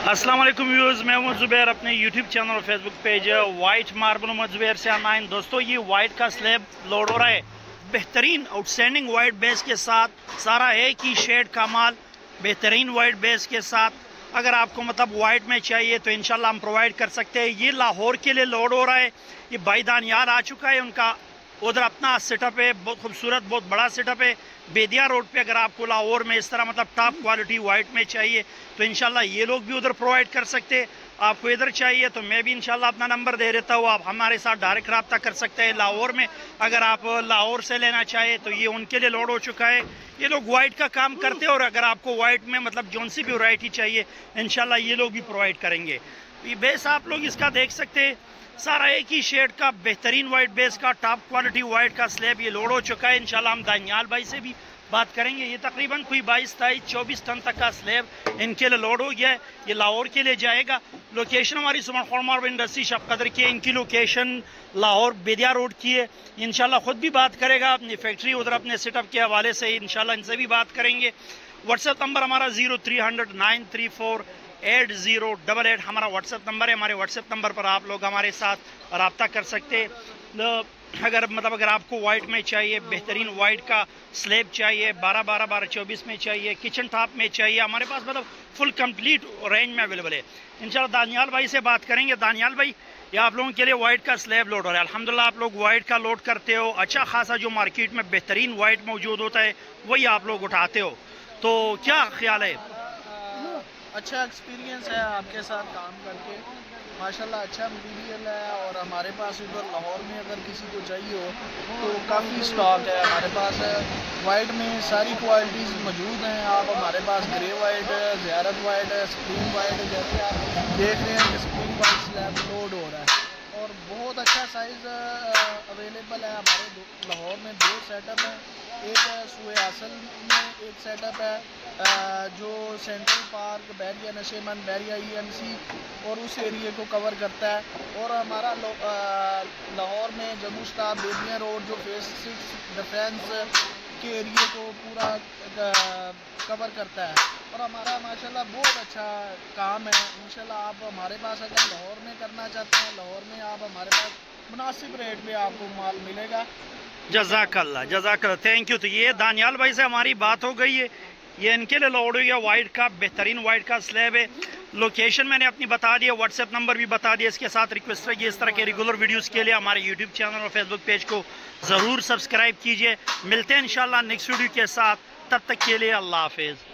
अस्सलाम वालेकुम व्यूअर्स, मैं मोहम्मद ज़ुबैर अपने यूट्यूब चैनल और Facebook page white marble Mohammad Zubair से ऑनलाइन। दोस्तों, ये वाइट का स्लैब लोड हो रहा है बेहतरीन आउटस्टैंडिंग वाइट बेस के साथ। सारा एक ही शेड का माल बेहतरीन वाइट बेस के साथ। अगर आपको मतलब वाइट में चाहिए तो इंशाल्लाह हम प्रोवाइड कर सकते हैं। ये लाहौर के लिए लोड हो रहा है। ये भाई दानियाल आ चुका है, उनका उधर अपना सेटअप है, बहुत खूबसूरत बहुत बड़ा सेटअप है बेदिया रोड पे। अगर आपको लाहौर में इस तरह मतलब टॉप क्वालिटी वाइट में चाहिए तो इंशाल्लाह ये लोग भी उधर प्रोवाइड कर सकते हैं। आपको इधर चाहिए तो मैं भी इंशाल्लाह अपना नंबर दे देता हूँ, आप हमारे साथ डायरेक्ट रब्ता कर सकते हैं। लाहौर में अगर आप लाहौर से लेना चाहे तो ये उनके लिए लोड हो चुका है। ये लोग वाइट का काम करते हैं और अगर आपको वाइट में मतलब जौन सी भी वैरायटी चाहिए इंशाल्लाह ये लोग भी प्रोवाइड करेंगे। ये बेस आप लोग इसका देख सकते हैं, सारा एक ही शेड का बेहतरीन वाइट बेस का टॉप क्वालिटी वाइट का स्लैब ये लोड हो चुका है। इंशाल्लाह हम दानियाल भाई से भी बात करेंगे। ये तकरीबन कोई 22-23-24 टन तक का स्लैब इनके लिए लोड हो गया है। ये लाहौर के लिए जाएगा। लोकेशन हमारी सुमन मार्बल इंडस्ट्री शब कदर की है। इनकी लोकेशन लाहौर बेदिया रोड की है। इंशाल्लाह खुद भी बात करेगा अपनी फैक्ट्री उधर अपने सेटअप के हवाले से। इंशाल्लाह इनसे भी बात करेंगे। व्हाट्सएप नंबर हमारा 0300 934 8088 हमारा व्हाट्सएप नंबर है। हमारे व्हाट्सएप नंबर पर आप लोग हमारे साथ रब्ता कर सकते हैं। अगर आपको वाइट में चाहिए, बेहतरीन वाइट का स्लैब चाहिए, 12-12-12-24 में चाहिए, किचन टॉप में चाहिए, हमारे पास मतलब फुल कंप्लीट रेंज में अवेलेबल है। इंशाल्लाह दानियाल भाई से बात करेंगे। दानियाल भाई, ये आप लोगों के लिए वाइट का स्लैब लोड हो रहा है। अल्हम्दुलिल्लाह आप लोग वाइट का लोड करते हो। अच्छा खासा जो मार्केट में बेहतरीन वाइट मौजूद होता है वही आप लोग उठाते हो, तो क्या ख्याल है? अच्छा एक्सपीरियंस है आपके साथ काम करके, माशाल्लाह अच्छा मटीरियल है। और हमारे पास उधर लाहौर में अगर किसी को चाहिए हो तो काफ़ी स्टॉक है हमारे पास। वाइट में सारी क्वालिटीज़ मौजूद हैं। आप हमारे पास ग्रे वाइट है, ज़ियारत वाइट है, स्क्रीन वाइट है। जैसे आप देख रहे हैं कि स्क्रीन वाइट स्लैब लोड हो रहा है और बहुत अच्छा साइज़ अवेलेबल है। हमारे लाहौर में 2 सेटअप हैं। एक सूए असल में एक सेटअप है जो सेंट्रल पार्क बैरिया नशेमन बैरिया EMC और उस एरिए को कवर करता है। और हमारा लाहौर में जम्मू स्टाफ बेदिया रोड जो फेस 6 डिफेंस के एरिए को पूरा कवर करता है। और हमारा माशाल्लाह बहुत अच्छा काम है। इंशाल्लाह आप हमारे पास अगर लाहौर में करना चाहते हैं, लाहौर में आप हमारे पास मुनासिब रेट पे आपको माल मिलेगा। जज़ाकल्लाह, थैंक यू। तो ये दानियाल भाई से हमारी बात हो गई है। ये इनके लिए लोड हो गया वाइट का बेहतरीन वाइट का स्लैब है। लोकेशन मैंने अपनी बता दी है, व्हाट्सएप नंबर भी बता दिया। इसके साथ रिक्वेस्ट है कि इस तरह के रेगुलर वीडियोस के लिए हमारे यूट्यूब चैनल और फेसबुक पेज को ज़रूर सब्सक्राइब कीजिए। मिलते हैं इंशाल्लाह नेक्स्ट वीडियो के साथ, तब तक के लिए अल्लाह हाफिज़।